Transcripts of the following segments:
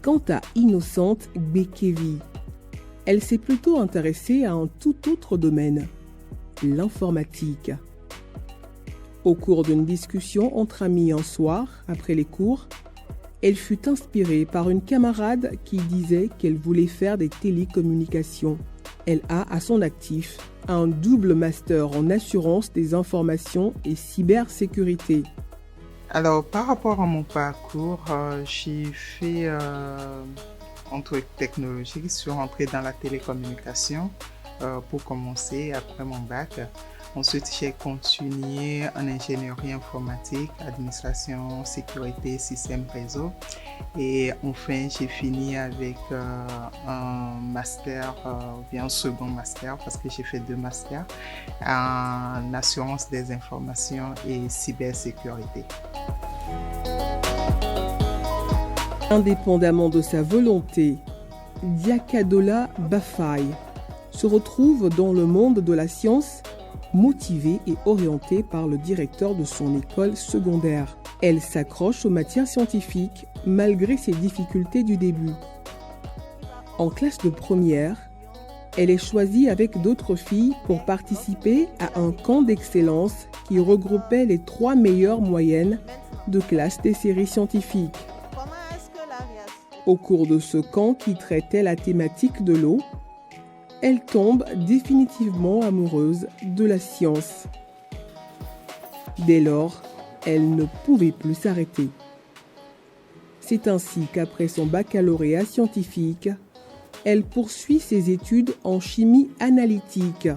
Quant à Innocente Gbekevi, elle s'est plutôt intéressée à un tout autre domaine, l'informatique. Au cours d'une discussion entre amis un soir, après les cours, elle fut inspirée par une camarade qui disait qu'elle voulait faire des télécommunications. Elle a à son actif un double master en assurance des informations et cybersécurité. Alors, par rapport à mon parcours, j'ai fait un truc technologique. Je suis rentrée dans la télécommunication pour commencer après mon bac. Ensuite, j'ai continué en ingénierie informatique, administration, sécurité, système réseau. Et enfin, j'ai fini avec un master, bien un second master, parce que j'ai fait 2 masters, en assurance des informations et cybersécurité. Indépendamment de sa volonté, Diakadola Bafai se retrouve dans le monde de la science, motivée et orientée par le directeur de son école secondaire. Elle s'accroche aux matières scientifiques malgré ses difficultés du début. En classe de première, elle est choisie avec d'autres filles pour participer à un camp d'excellence qui regroupait les 3 meilleures moyennes de classe des séries scientifiques. Au cours de ce camp qui traitait la thématique de l'eau, elle tombe définitivement amoureuse de la science. Dès lors, elle ne pouvait plus s'arrêter. C'est ainsi qu'après son baccalauréat scientifique, elle poursuit ses études en chimie analytique.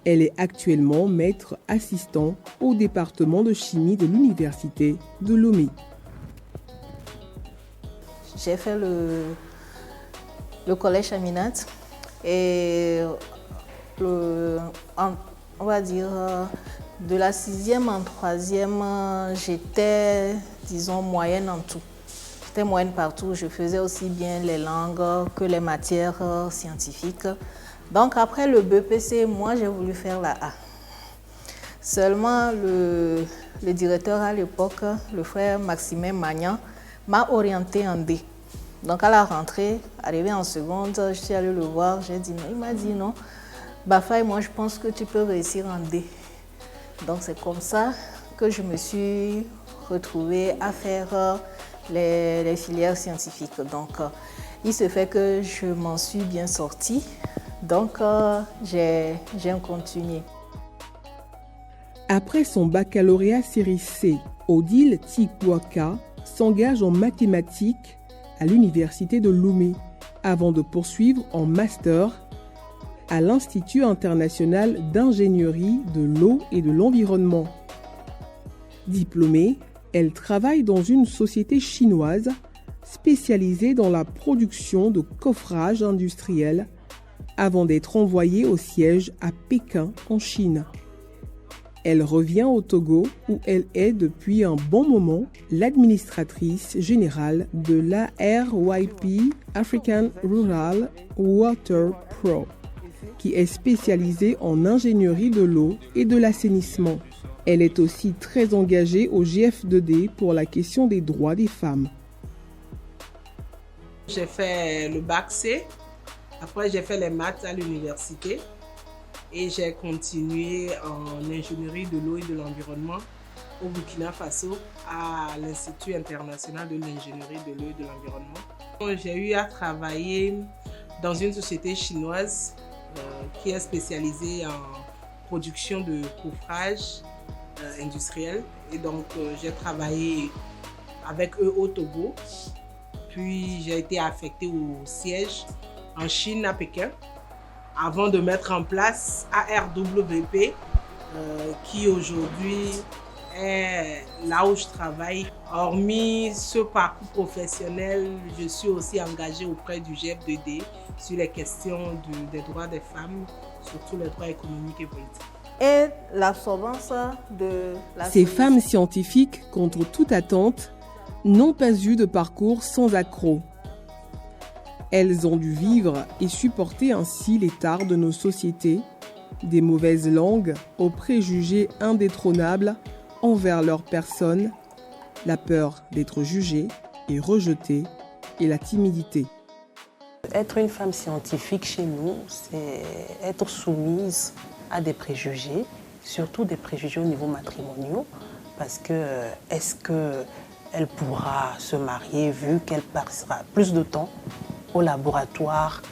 Elle est actuellement maître assistant au département de chimie de l'université de Lomé. J'ai fait le collège Aminat et on va dire de la 6e en 3e, j'étais, disons, moyenne en tout. J'étais moyenne partout, je faisais aussi bien les langues que les matières scientifiques. Donc après le BPC, moi j'ai voulu faire la A. Seulement le directeur à l'époque, le frère Maximin Magnan, m'a orientée en D. Donc à la rentrée, arrivée en seconde, je suis allée le voir, j'ai dit non. Il m'a dit non, Bafai, moi je pense que tu peux réussir en D. Donc c'est comme ça que je me suis retrouvée à faire les filières scientifiques. Donc il se fait que je m'en suis bien sortie. Donc j'ai continué. Après son baccalauréat série C, Odile Tikouaka s'engage en mathématiques à l'université de Lomé avant de poursuivre en master à l'Institut international d'ingénierie de l'eau et de l'environnement. Diplômée, elle travaille dans une société chinoise spécialisée dans la production de coffrages industriels avant d'être envoyée au siège à Pékin en Chine. Elle revient au Togo où elle est depuis un bon moment l'administratrice générale de l'ARYP African Rural Water Pro, qui est spécialisée en ingénierie de l'eau et de l'assainissement. Elle est aussi très engagée au GF2D pour la question des droits des femmes. J'ai fait le bac C, après j'ai fait les maths à l'université. Et j'ai continué en ingénierie de l'eau et de l'environnement au Burkina Faso à l'Institut international de l'ingénierie de l'eau et de l'environnement. J'ai eu à travailler dans une société chinoise qui est spécialisée en production de coffrage industriel. Et donc j'ai travaillé avec eux au Togo. Puis j'ai été affectée au siège en Chine à Pékin, avant de mettre en place ARWP, qui aujourd'hui est là où je travaille. Hormis ce parcours professionnel, je suis aussi engagée auprès du GF2D sur les questions des droits des femmes, surtout les droits économiques et politiques. Et l'absorbance de la Ces femmes scientifiques, contre toute attente, n'ont pas eu de parcours sans accroc. Elles ont dû vivre et supporter ainsi les tares de nos sociétés, des mauvaises langues aux préjugés indétrônables envers leur personne, la peur d'être jugées, est rejetée et la timidité. Être une femme scientifique chez nous, c'est être soumise à des préjugés, surtout des préjugés au niveau matrimonial, parce que est-ce qu'elle pourra se marier vu qu'elle passera plus de temps au laboratoire,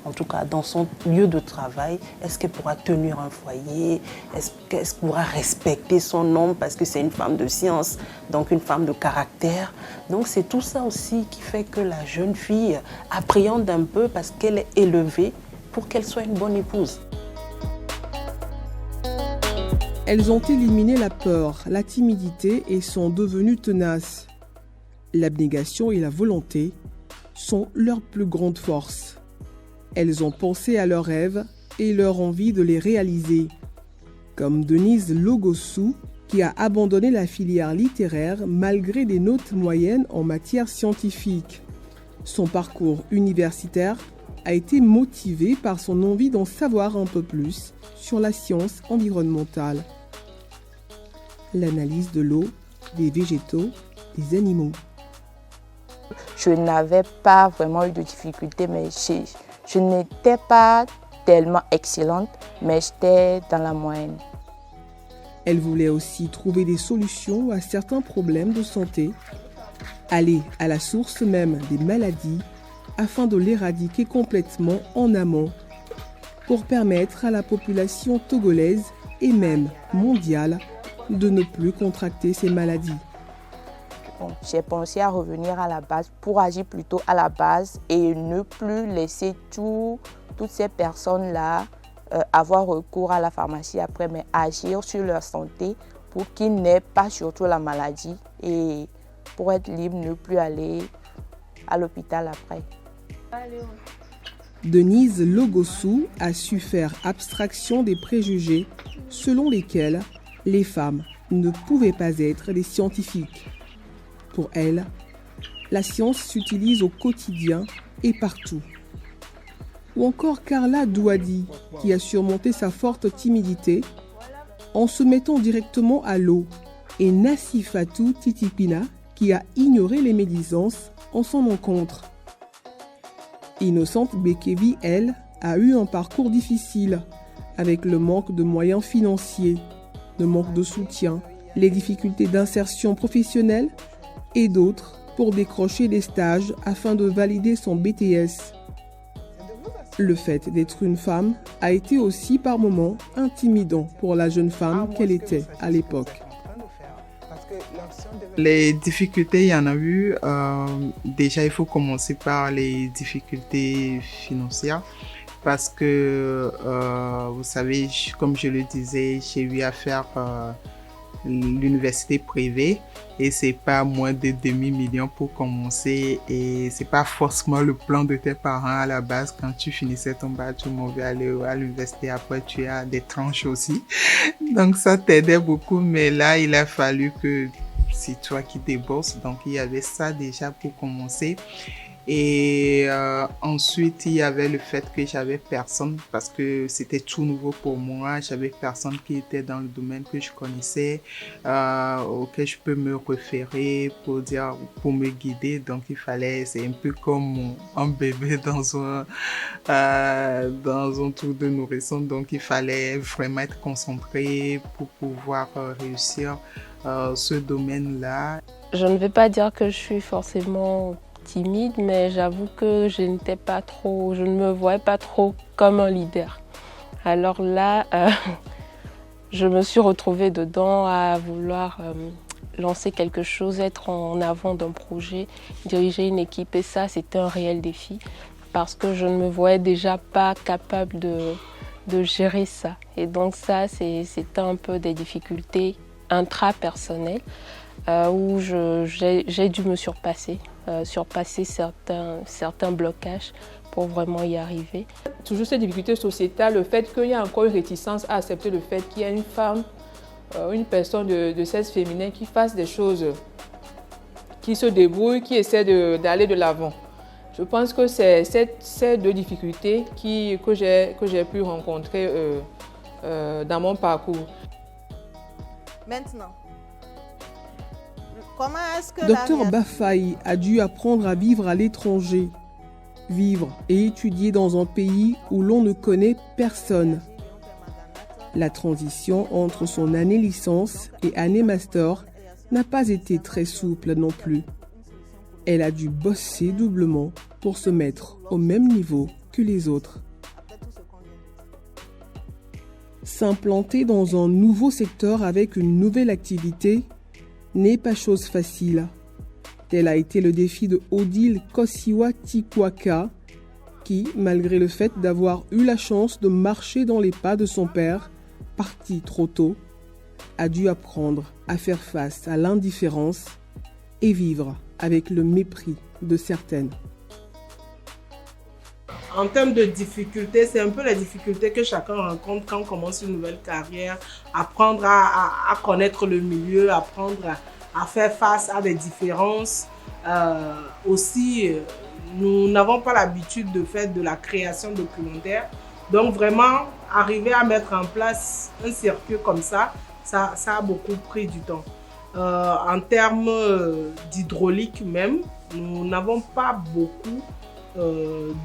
en tout cas dans son lieu de travail? Est-ce qu'elle pourra tenir un foyer? Est-ce qu'elle pourra respecter son homme parce que c'est une femme de science, donc une femme de caractère? Donc c'est tout ça aussi qui fait que la jeune fille appréhende un peu parce qu'elle est élevée pour qu'elle soit une bonne épouse. Elles ont éliminé la peur, la timidité et sont devenues tenaces. L'abnégation et la volonté sont leurs plus grandes forces. Elles ont pensé à leurs rêves et leur envie de les réaliser. Comme Denise Logossou, qui a abandonné la filière littéraire malgré des notes moyennes en matière scientifique. Son parcours universitaire a été motivé par son envie d'en savoir un peu plus sur la science environnementale. L'analyse de l'eau, des végétaux, des animaux. Je n'avais pas vraiment eu de difficultés, mais je n'étais pas tellement excellente, mais j'étais dans la moyenne. Elle voulait aussi trouver des solutions à certains problèmes de santé, aller à la source même des maladies afin de l'éradiquer complètement en amont pour permettre à la population togolaise et même mondiale de ne plus contracter ces maladies. J'ai pensé à revenir à la base pour agir plutôt à la base et ne plus laisser toutes ces personnes-là avoir recours à la pharmacie après, mais agir sur leur santé pour qu'ils n'aient pas surtout la maladie et pour être libre, ne plus aller à l'hôpital après. Denise Logossou a su faire abstraction des préjugés selon lesquels les femmes ne pouvaient pas être des scientifiques. Pour elle, la science s'utilise au quotidien et partout. Ou encore Carla Douadi, qui a surmonté sa forte timidité en se mettant directement à l'eau, et Nassifatou Titipina, qui a ignoré les médisances en son encontre. Innocente Bekevi, elle, a eu un parcours difficile, avec le manque de moyens financiers, le manque de soutien, les difficultés d'insertion professionnelle et d'autres pour décrocher des stages afin de valider son BTS. Le fait d'être une femme a été aussi par moments intimidant pour la jeune femme qu'elle était à l'époque. Les difficultés, il y en a eu. Déjà, il faut commencer par les difficultés financières parce que, vous savez, comme je le disais, j'ai eu à faire l'université privée et c'est pas moins de demi-million pour commencer et c'est pas forcément le plan de tes parents à la base. Quand tu finissais ton bac, tu m'en veux aller à l'université, après tu as des tranches aussi, donc ça t'aidait beaucoup, mais là il a fallu que c'est toi qui débourses, donc il y avait ça déjà pour commencer. Et ensuite, il y avait le fait que j'avais personne parce que c'était tout nouveau pour moi. J'avais personne qui était dans le domaine que je connaissais, auquel je peux me référer pour me guider. Donc, il fallait, c'est un peu comme un bébé dans un trou de nourrisson. Donc, il fallait vraiment être concentré pour pouvoir réussir ce domaine-là. Je ne vais pas dire que je suis forcément timide, mais j'avoue que je ne me voyais pas trop comme un leader. Alors là, je me suis retrouvée dedans à vouloir lancer quelque chose, être en avant d'un projet, diriger une équipe, et ça, c'était un réel défi parce que je ne me voyais déjà pas capable de gérer ça. Et donc ça, c'était un peu des difficultés intrapersonnelles où j'ai dû me surpasser certains blocages pour vraiment y arriver. Toujours cette difficulté sociétale, le fait qu'il y a encore une réticence à accepter le fait qu'il y a une femme, une personne de sexe féminin qui fasse des choses, qui se débrouille, qui essaie d'aller de l'avant. Je pense que c'est ces deux difficultés que j'ai pu rencontrer dans mon parcours. Maintenant, comment est-ce que Docteur Bafaye a dû apprendre à vivre à l'étranger, vivre et étudier dans un pays où l'on ne connaît personne. La transition entre son année licence et année master n'a pas été très souple non plus. Elle a dû bosser doublement pour se mettre au même niveau que les autres. S'implanter dans un nouveau secteur avec une nouvelle activité n'est pas chose facile. Tel a été le défi de Odile Kosiwa Tikwaka, qui, malgré le fait d'avoir eu la chance de marcher dans les pas de son père, parti trop tôt, a dû apprendre à faire face à l'indifférence et vivre avec le mépris de certaines. En termes de difficultés, c'est un peu les difficultés que chacun rencontre quand on commence une nouvelle carrière. Apprendre à connaître le milieu, apprendre à faire face à des différences. Aussi, nous n'avons pas l'habitude de faire de la création documentaire. Donc vraiment, arriver à mettre en place un circuit comme ça a beaucoup pris du temps. En termes d'hydraulique même, nous n'avons pas beaucoup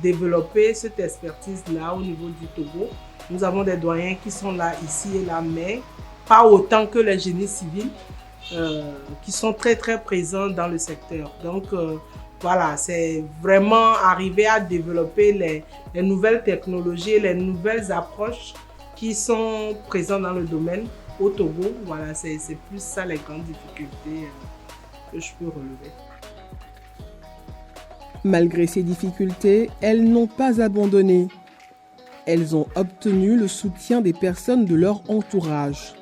développé cette expertise-là au niveau du Togo. Nous avons des doyens qui sont là, ici et là, mais pas autant que les génies civils qui sont très très présents dans le secteur. Donc voilà, c'est vraiment arriver à développer les nouvelles technologies, les nouvelles approches qui sont présentes dans le domaine au Togo. Voilà, c'est plus ça les grandes difficultés que je peux relever. Malgré ces difficultés, elles n'ont pas abandonné. Elles ont obtenu le soutien des personnes de leur entourage.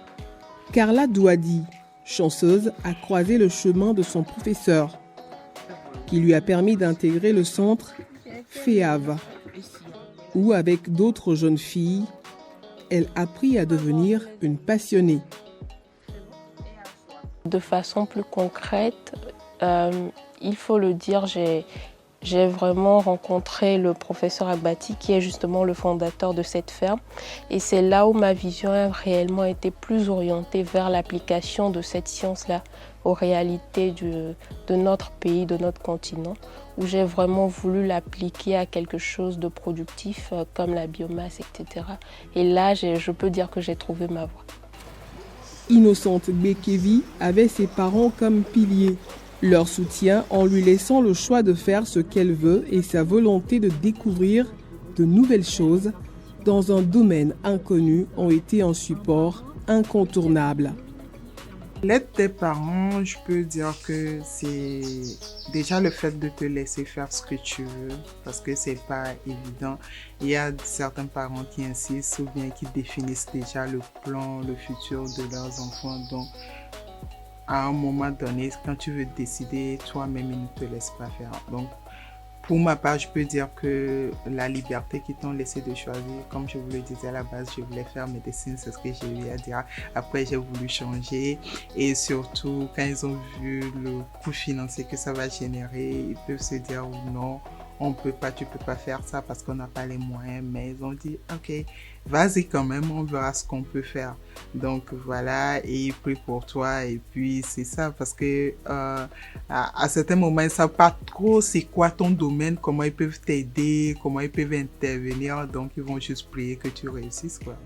Carla Douadi, chanceuse, a croisé le chemin de son professeur, qui lui a permis d'intégrer le centre FEAV, où avec d'autres jeunes filles, elle apprit à devenir une passionnée. De façon plus concrète, il faut le dire, j'ai vraiment rencontré le professeur Agbati qui est justement le fondateur de cette ferme et c'est là où ma vision a réellement été plus orientée vers l'application de cette science-là aux réalités de notre pays, de notre continent, où j'ai vraiment voulu l'appliquer à quelque chose de productif comme la biomasse, etc. Et là, je peux dire que j'ai trouvé ma voie. Innocente Bekevi avait ses parents comme piliers. Leur soutien en lui laissant le choix de faire ce qu'elle veut et sa volonté de découvrir de nouvelles choses dans un domaine inconnu ont été un support incontournable. L'aide des parents, je peux dire que c'est déjà le fait de te laisser faire ce que tu veux parce que c'est pas évident. Il y a certains parents qui insistent ou bien qui définissent déjà le plan, le futur de leurs enfants. Donc, à un moment donné, quand tu veux décider, toi-même, ils ne te laissent pas faire. Donc, pour ma part, je peux dire que la liberté qu'ils t'ont laissé de choisir, comme je vous le disais à la base, je voulais faire médecine, c'est ce que j'ai eu à dire. Après, j'ai voulu changer et surtout, quand ils ont vu le coût financier que ça va générer, ils peuvent se dire non, on peut pas, tu peux pas faire ça parce qu'on n'a pas les moyens, mais ils ont dit ok, vas-y quand même, on verra ce qu'on peut faire. Donc voilà, et ils prient pour toi et puis c'est ça parce que à certains moments ils savent pas trop c'est quoi ton domaine, comment ils peuvent t'aider, comment ils peuvent intervenir, donc ils vont juste prier que tu réussisses quoi.